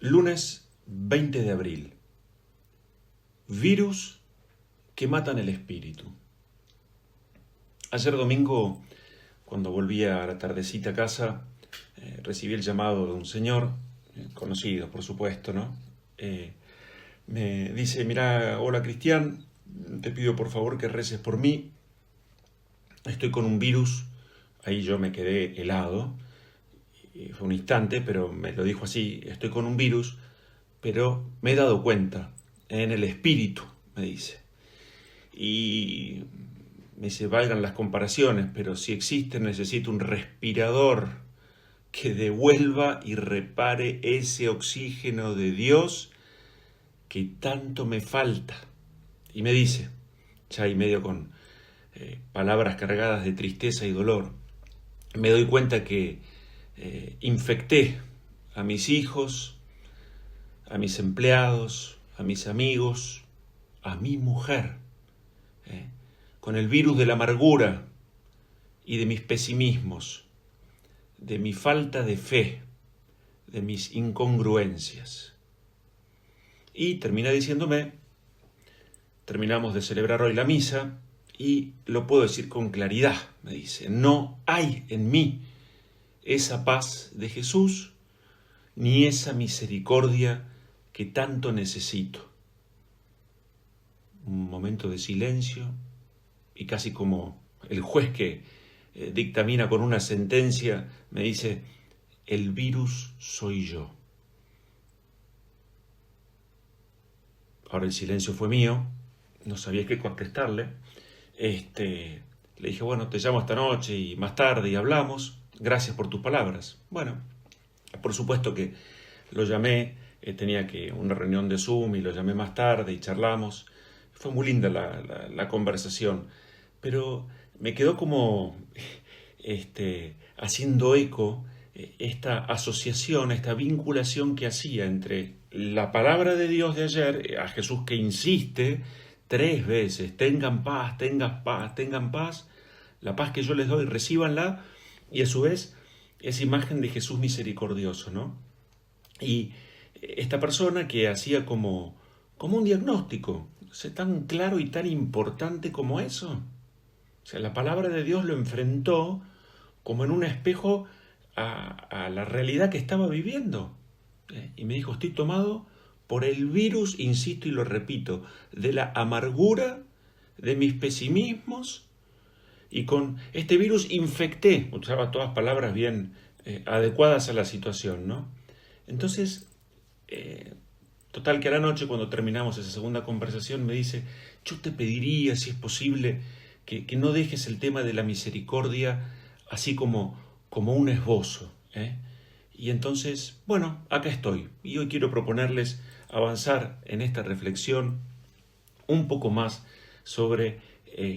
Lunes 20 de abril. Virus que matan el espíritu. Ayer domingo, cuando volví a la tardecita a casa, recibí el llamado de un señor, conocido por supuesto, ¿no? Me dice, mira, hola Cristian, te pido por favor que reces por mí. Estoy con un virus. Ahí yo me quedé helado. Fue un instante, pero me lo dijo así, estoy con un virus, pero me he dado cuenta, en el espíritu, me dice. Y me dice, valgan las comparaciones, pero si existe necesito un respirador que devuelva y repare ese oxígeno de Dios que tanto me falta. Y me dice, ya y medio con palabras cargadas de tristeza y dolor, me doy cuenta que infecté a mis hijos, a mis empleados, a mis amigos, a mi mujer, con el virus de la amargura y de mis pesimismos, de mi falta de fe, de mis incongruencias. Y termina diciéndome, terminamos de celebrar hoy la misa y lo puedo decir con claridad, me dice, no hay en mí esa paz de Jesús ni esa misericordia que tanto necesito. Un momento de silencio y casi como el juez que dictamina con una sentencia, me dice, el virus soy yo. Ahora el silencio fue mío, no sabía qué contestarle. Le dije, bueno, te llamo esta noche y más tarde y hablamos. Gracias por tus palabras. Bueno, por supuesto que lo llamé, tenía una reunión de Zoom y lo llamé más tarde y charlamos. Fue muy linda la conversación, pero me quedó como haciendo eco esta asociación, esta vinculación que hacía entre la palabra de Dios de ayer, a Jesús que insiste 3 veces, tengan paz, tengan paz, la paz que yo les doy, recíbanla, y a su vez esa imagen de Jesús misericordioso, ¿no? Y esta persona que hacía como un diagnóstico, o sea, tan claro y tan importante como eso. O sea, la palabra de Dios lo enfrentó como en un espejo a la realidad que estaba viviendo. Y me dijo, estoy tomado por el virus, insisto y lo repito, de la amargura, de mis pesimismos, y con este virus infecté, usaba todas palabras bien adecuadas a la situación, ¿no? Entonces, total que a la noche cuando terminamos esa segunda conversación me dice, yo te pediría si es posible que no dejes el tema de la misericordia así como un esbozo, ¿eh? Y entonces, bueno, acá estoy. Y hoy quiero proponerles avanzar en esta reflexión un poco más sobre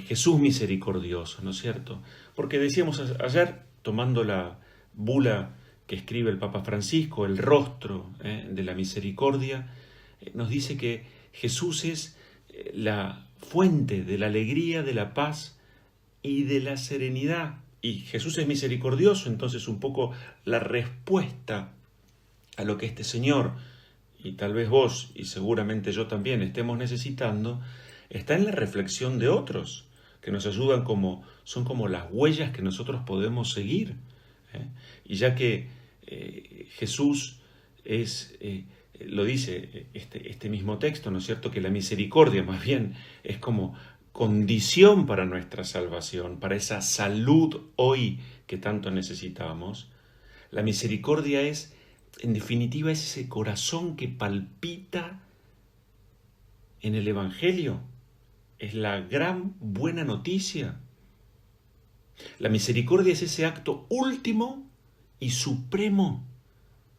Jesús misericordioso, ¿no es cierto? Porque decíamos ayer, tomando la bula que escribe el Papa Francisco, el rostro de la misericordia, nos dice que Jesús es la fuente de la alegría, de la paz y de la serenidad. Y Jesús es misericordioso, entonces un poco la respuesta a lo que este Señor, y tal vez vos, y seguramente yo también, estemos necesitando, está en la reflexión de otros, que nos ayudan son como las huellas que nosotros podemos seguir. Y ya que Jesús es, lo dice este mismo texto, ¿no es cierto?, que la misericordia más bien es como condición para nuestra salvación, para esa salud hoy que tanto necesitamos. La misericordia es, en definitiva, es ese corazón que palpita en el Evangelio. Es la gran buena noticia. La misericordia es ese acto último y supremo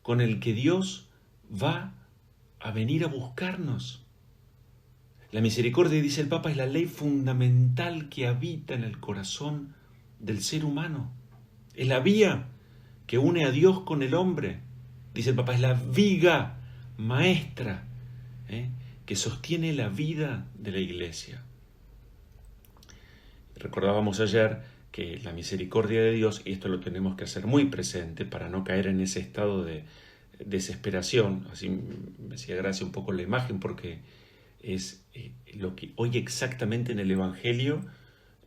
con el que Dios va a venir a buscarnos. La misericordia, dice el Papa, es la ley fundamental que habita en el corazón del ser humano. Es la vía que une a Dios con el hombre. Dice el Papa, es la viga maestra que sostiene la vida de la Iglesia. Recordábamos ayer que la misericordia de Dios, y esto lo tenemos que hacer muy presente para no caer en ese estado de desesperación. Así me hacía gracia un poco la imagen porque es lo que hoy exactamente en el Evangelio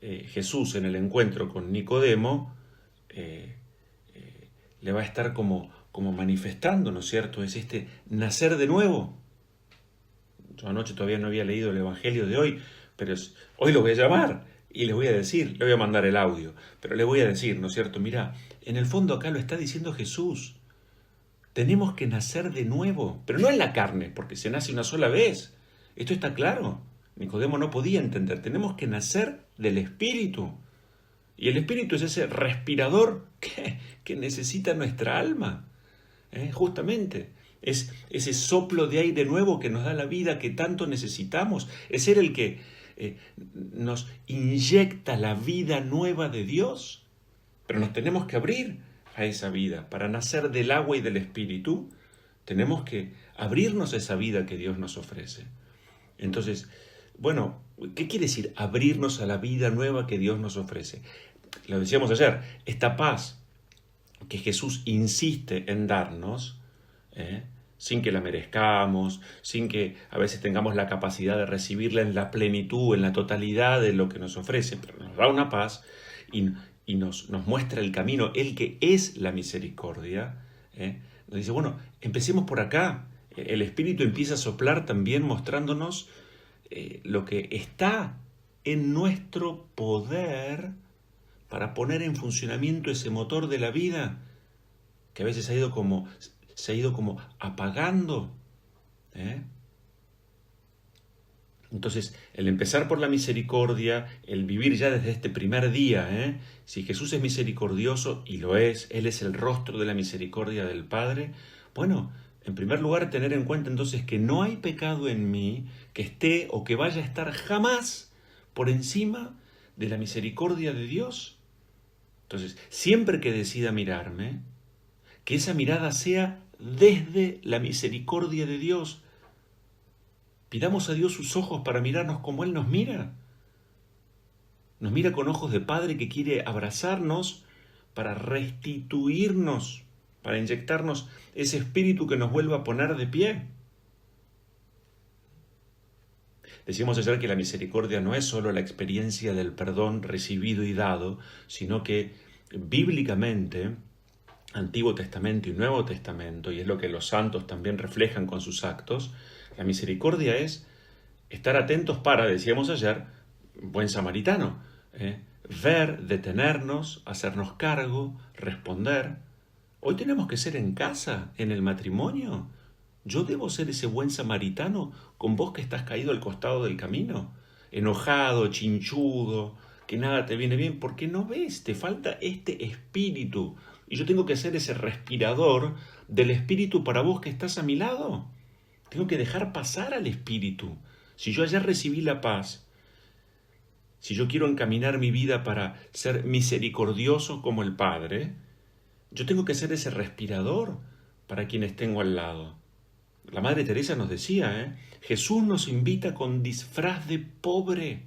Jesús en el encuentro con Nicodemo le va a estar como manifestando, ¿no es cierto? Es este nacer de nuevo. Yo anoche todavía no había leído el Evangelio de hoy, pero hoy lo voy a llamar y le voy a decir, le voy a mandar el audio, pero le voy a decir, ¿no es cierto? Mira, en el fondo acá lo está diciendo Jesús. Tenemos que nacer de nuevo, pero no en la carne, porque se nace una sola vez. Esto está claro. Nicodemo no podía entender. Tenemos que nacer del Espíritu. Y el Espíritu es ese respirador que necesita nuestra alma. Justamente. Es ese soplo de aire nuevo que nos da la vida que tanto necesitamos. Es ser el que nos inyecta la vida nueva de Dios. Pero nos tenemos que abrir a esa vida. Para nacer del agua y del Espíritu, tenemos que abrirnos a esa vida que Dios nos ofrece. Entonces, bueno, ¿qué quiere decir abrirnos a la vida nueva que Dios nos ofrece? Lo decíamos ayer, esta paz que Jesús insiste en darnos, sin que la merezcamos, sin que a veces tengamos la capacidad de recibirla en la plenitud, en la totalidad de lo que nos ofrece, pero nos da una paz y nos muestra el camino, el que es la misericordia. Nos dice, bueno, empecemos por acá. El Espíritu empieza a soplar también mostrándonos lo que está en nuestro poder para poner en funcionamiento ese motor de la vida que a veces se ha ido como apagando. Entonces, el empezar por la misericordia, el vivir ya desde este primer día, si Jesús es misericordioso, y lo es, Él es el rostro de la misericordia del Padre, bueno, en primer lugar tener en cuenta entonces que no hay pecado en mí que esté o que vaya a estar jamás por encima de la misericordia de Dios. Entonces, siempre que decida mirarme, que esa mirada sea desde la misericordia de Dios. Pidamos a Dios sus ojos para mirarnos como Él nos mira. Nos mira con ojos de Padre que quiere abrazarnos para restituirnos, para inyectarnos ese espíritu que nos vuelva a poner de pie. Decíamos ayer que la misericordia no es solo la experiencia del perdón recibido y dado, sino que bíblicamente, Antiguo Testamento y Nuevo Testamento, y es lo que los santos también reflejan con sus actos, la misericordia es estar atentos para, decíamos ayer, buen samaritano, ver, detenernos, hacernos cargo, responder. Hoy tenemos que ser en casa, en el matrimonio. Yo debo ser ese buen samaritano con vos que estás caído al costado del camino, enojado, chinchudo, que nada te viene bien, porque no ves, te falta este espíritu. Y yo tengo que ser ese respirador del espíritu para vos que estás a mi lado. Tengo que dejar pasar al espíritu. Si yo ayer recibí la paz, si yo quiero encaminar mi vida para ser misericordioso como el Padre, yo tengo que ser ese respirador para quienes tengo al lado. La Madre Teresa nos decía, Jesús nos invita con disfraz de pobre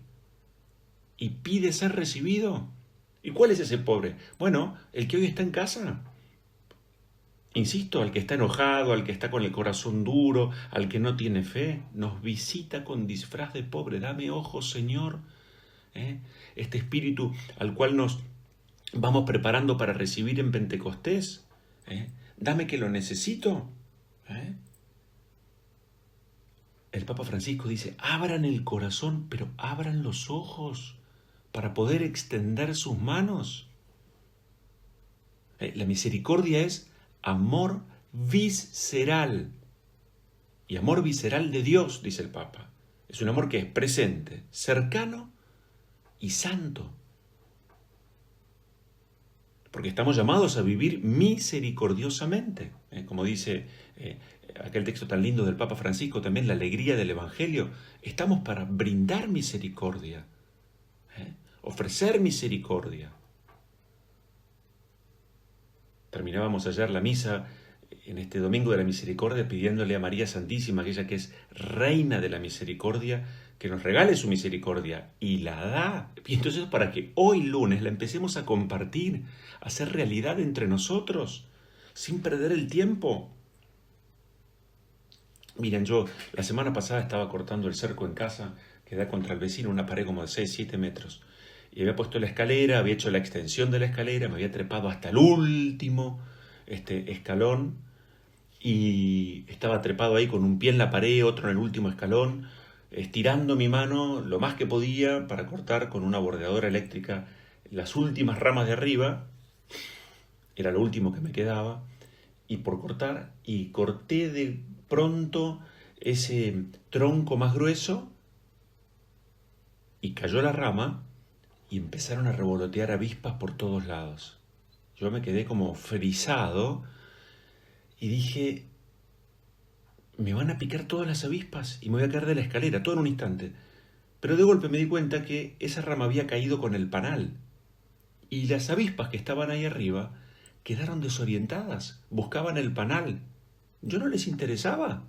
y pide ser recibido. ¿Y cuál es ese pobre? Bueno, el que hoy está en casa. Insisto, al que está enojado, al que está con el corazón duro, al que no tiene fe, nos visita con disfraz de pobre. Dame ojos, Señor. Este espíritu al cual nos vamos preparando para recibir en Pentecostés. Dame que lo necesito. El Papa Francisco dice, abran el corazón, pero abran los ojos para poder extender sus manos. La misericordia es amor visceral. Y amor visceral de Dios, dice el Papa. Es un amor que es presente, cercano y santo. Porque estamos llamados a vivir misericordiosamente. Como dice aquel texto tan lindo del Papa Francisco, también la alegría del Evangelio. Estamos para brindar misericordia. Ofrecer misericordia. Terminábamos ayer la misa en este Domingo de la Misericordia pidiéndole a María Santísima, aquella que es Reina de la Misericordia, que nos regale su misericordia y la da. Y entonces para que hoy lunes la empecemos a compartir, a hacer realidad entre nosotros, sin perder el tiempo. Miren, yo la semana pasada estaba cortando el cerco en casa, que da contra el vecino, una pared como de 6 7 metros. Y había puesto la escalera, había hecho la extensión de la escalera, me había trepado hasta el último escalón y estaba trepado ahí con un pie en la pared, otro en el último escalón, estirando mi mano lo más que podía para cortar con una bordeadora eléctrica las últimas ramas de arriba, era lo último que me quedaba, y por cortar, y corté de pronto ese tronco más grueso y cayó la rama y empezaron a revolotear avispas por todos lados. Yo me quedé como frisado y dije, me van a picar todas las avispas y me voy a caer de la escalera, todo en un instante. Pero de golpe me di cuenta que esa rama había caído con el panal y las avispas que estaban ahí arriba quedaron desorientadas, buscaban el panal. Yo no les interesaba,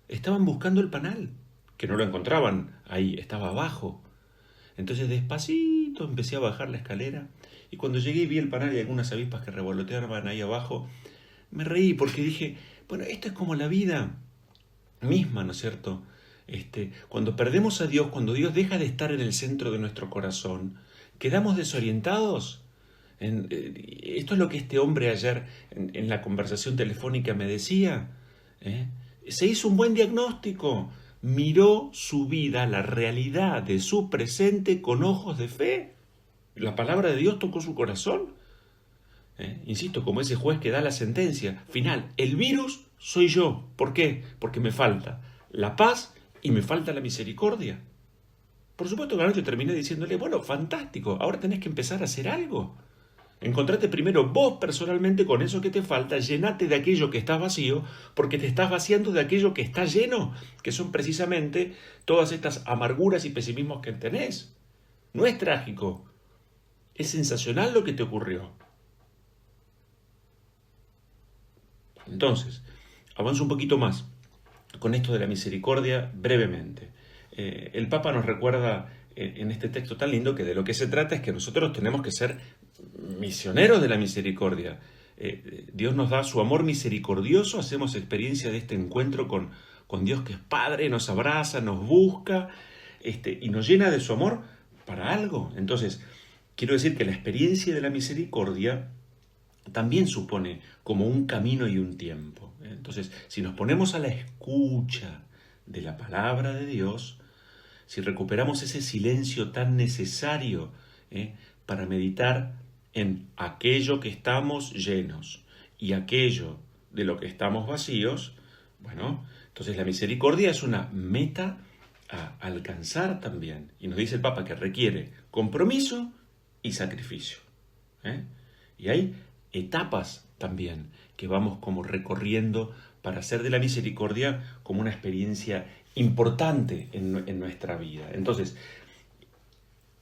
estaban buscando el panal, que no lo encontraban ahí, estaba abajo. Entonces despacito empecé a bajar la escalera y cuando llegué y vi el panal y algunas avispas que revoloteaban ahí abajo, me reí porque dije, bueno, esto es como la vida misma, ¿no es cierto? Cuando perdemos a Dios, cuando Dios deja de estar en el centro de nuestro corazón, quedamos desorientados. Esto es lo que este hombre ayer en la conversación telefónica me decía. ¿eh? Se hizo un buen diagnóstico, miró su vida, la realidad de su presente con ojos de fe. La palabra de Dios tocó su corazón. Insisto, como ese juez que da la sentencia final, el virus soy yo. ¿Por qué? Porque me falta la paz y me falta la misericordia. Por supuesto que anoche terminé diciéndole, bueno, fantástico, ahora tenés que empezar a hacer algo. Encontrate primero vos personalmente con eso que te falta, llenate de aquello que está vacío, porque te estás vaciando de aquello que está lleno, que son precisamente todas estas amarguras y pesimismos que tenés. No es trágico, es sensacional lo que te ocurrió. Entonces, avanzo un poquito más con esto de la misericordia brevemente. El Papa nos recuerda en este texto tan lindo que de lo que se trata es que nosotros tenemos que ser misioneros de la misericordia. Dios nos da su amor misericordioso, hacemos experiencia de este encuentro con Dios que es Padre, nos abraza, nos busca y nos llena de su amor para algo. Entonces, quiero decir que la experiencia de la misericordia también supone como un camino y un tiempo. Entonces, si nos ponemos a la escucha de la palabra de Dios, si recuperamos ese silencio tan necesario para meditar en aquello que estamos llenos y aquello de lo que estamos vacíos, bueno, entonces la misericordia es una meta a alcanzar también. Y nos dice el Papa que requiere compromiso y sacrificio. Y hay etapas también que vamos como recorriendo para hacer de la misericordia como una experiencia importante en nuestra vida. Entonces,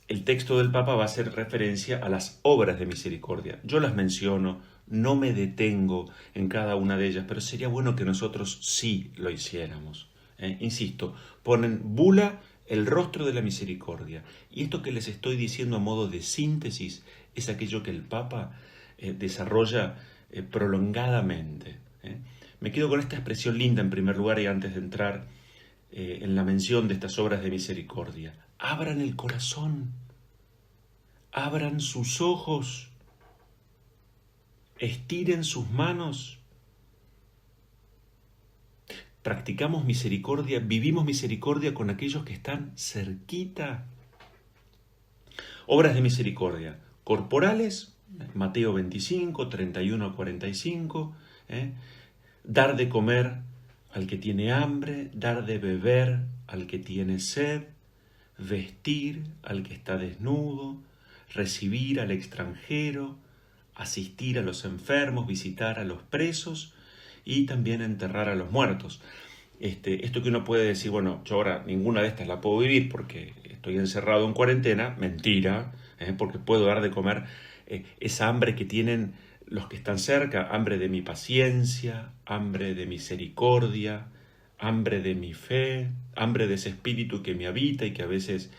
el texto del Papa va a hacer referencia a las obras de misericordia. Yo las menciono, no me detengo en cada una de ellas, pero sería bueno que nosotros sí lo hiciéramos. Insisto, ponen bula el rostro de la misericordia. Y esto que les estoy diciendo a modo de síntesis es aquello que el Papa desarrolla prolongadamente. Me quedo con esta expresión linda en primer lugar y antes de entrar en la mención de estas obras de misericordia. Abran el corazón, abran sus ojos, estiren sus manos. Practicamos misericordia, vivimos misericordia con aquellos que están cerquita. Obras de misericordia corporales, Mateo 25, 31 a 45, dar de comer al que tiene hambre, dar de beber al que tiene sed, vestir al que está desnudo, recibir al extranjero, asistir a los enfermos, visitar a los presos y también enterrar a los muertos. Esto que uno puede decir, bueno, yo ahora ninguna de estas la puedo vivir porque estoy encerrado en cuarentena, mentira, porque puedo dar de comer esa hambre que tienen los que están cerca, hambre de mi paciencia, hambre de misericordia, hambre de mi fe, hambre de ese espíritu que me habita y que a veces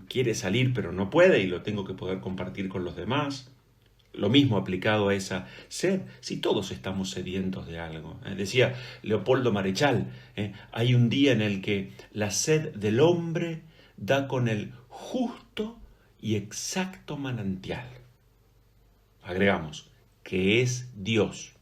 quiere salir pero no puede y lo tengo que poder compartir con los demás. lo mismo aplicado a esa sed, si todos estamos sedientos de algo. Decía Leopoldo Marechal, hay un día en el que la sed del hombre da con el justo y exacto manantial. Agregamos, que es Dios.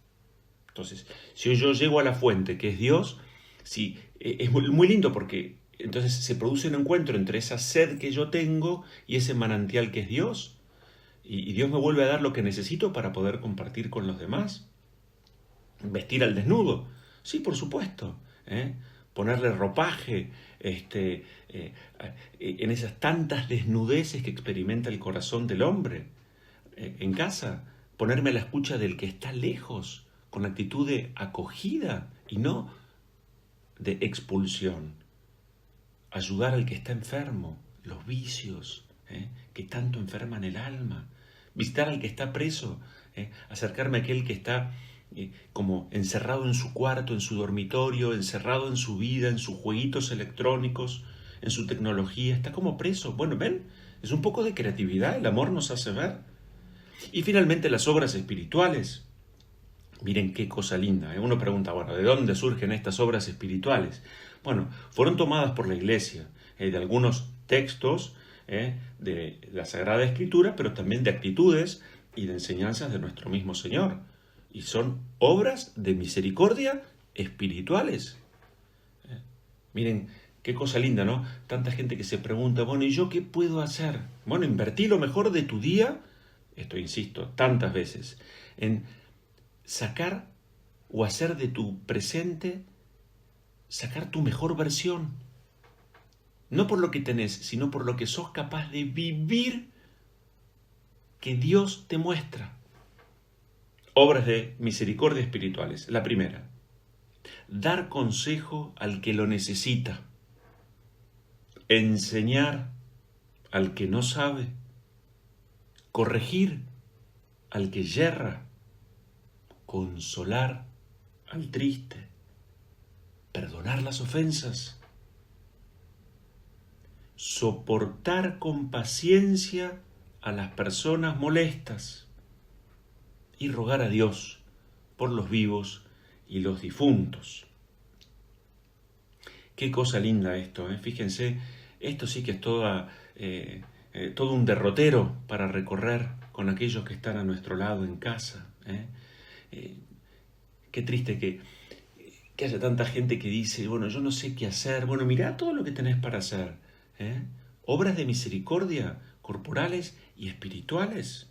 Entonces, si yo llego a la fuente, que es Dios, sí, es muy lindo porque entonces se produce un encuentro entre esa sed que yo tengo y ese manantial que es Dios. Y Dios me vuelve a dar lo que necesito para poder compartir con los demás. Vestir al desnudo, sí, por supuesto. Ponerle ropaje, en esas tantas desnudeces que experimenta el corazón del hombre. En casa, ponerme a la escucha del que está lejos, con actitud de acogida y no de expulsión. Ayudar al que está enfermo, los vicios que tanto enferman el alma. Visitar al que está preso, acercarme a aquel que está como encerrado en su cuarto, en su dormitorio, encerrado en su vida, en sus jueguitos electrónicos, en su tecnología, está como preso. Bueno, ven, es un poco de creatividad, el amor nos hace ver. Y finalmente las obras espirituales. Miren qué cosa linda. Uno pregunta, bueno, ¿de dónde surgen estas obras espirituales? Bueno, fueron tomadas por la Iglesia, de algunos textos de la Sagrada Escritura, pero también de actitudes y de enseñanzas de nuestro mismo Señor. Y son obras de misericordia espirituales. Miren, qué cosa linda, ¿no? Tanta gente que se pregunta, bueno, ¿y yo qué puedo hacer? Bueno, invertí lo mejor de tu día, esto insisto, tantas veces, en sacar o hacer de tu presente, sacar tu mejor versión. No por lo que tenés, sino por lo que sos capaz de vivir que Dios te muestra. Obras de misericordia espirituales. La primera, dar consejo al que lo necesita. Enseñar al que no sabe. Corregir al que yerra. Consolar al triste. Perdonar las ofensas. Soportar con paciencia a las personas molestas y rogar a Dios por los vivos y los difuntos. Qué cosa linda esto, Fíjense, esto sí que es todo un derrotero para recorrer con aquellos que están a nuestro lado en casa. Qué triste que haya tanta gente que dice, bueno, yo no sé qué hacer. Bueno, mirá todo lo que tenés para hacer. Obras de misericordia corporales y espirituales.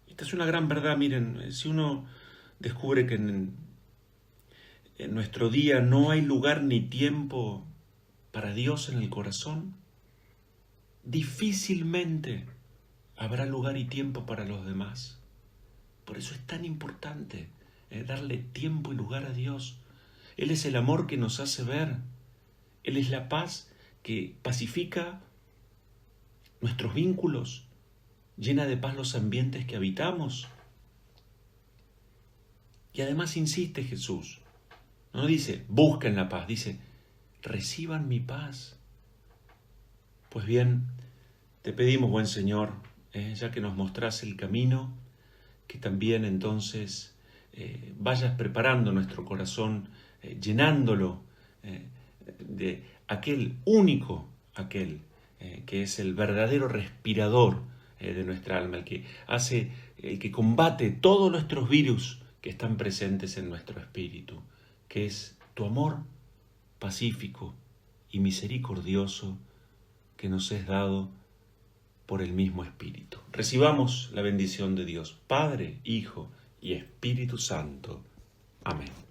Esta es una gran verdad. Miren, si uno descubre que en nuestro día no hay lugar ni tiempo para Dios en el corazón, difícilmente habrá lugar y tiempo para los demás. Por eso es tan importante darle tiempo y lugar a Dios. Él es el amor que nos hace ver. Él es la paz que pacifica nuestros vínculos, llena de paz los ambientes que habitamos. Y además insiste Jesús. No dice, busquen la paz, dice, reciban mi paz. Pues bien, te pedimos, buen Señor, ya que nos mostrás el camino, que también entonces vayas preparando nuestro corazón, llenándolo de aquel único, que es el verdadero respirador de nuestra alma, el que combate todos nuestros virus que están presentes en nuestro espíritu, que es tu amor pacífico y misericordioso que nos es dado por el mismo Espíritu. Recibamos la bendición de Dios, Padre, Hijo y Espíritu Santo. Amén.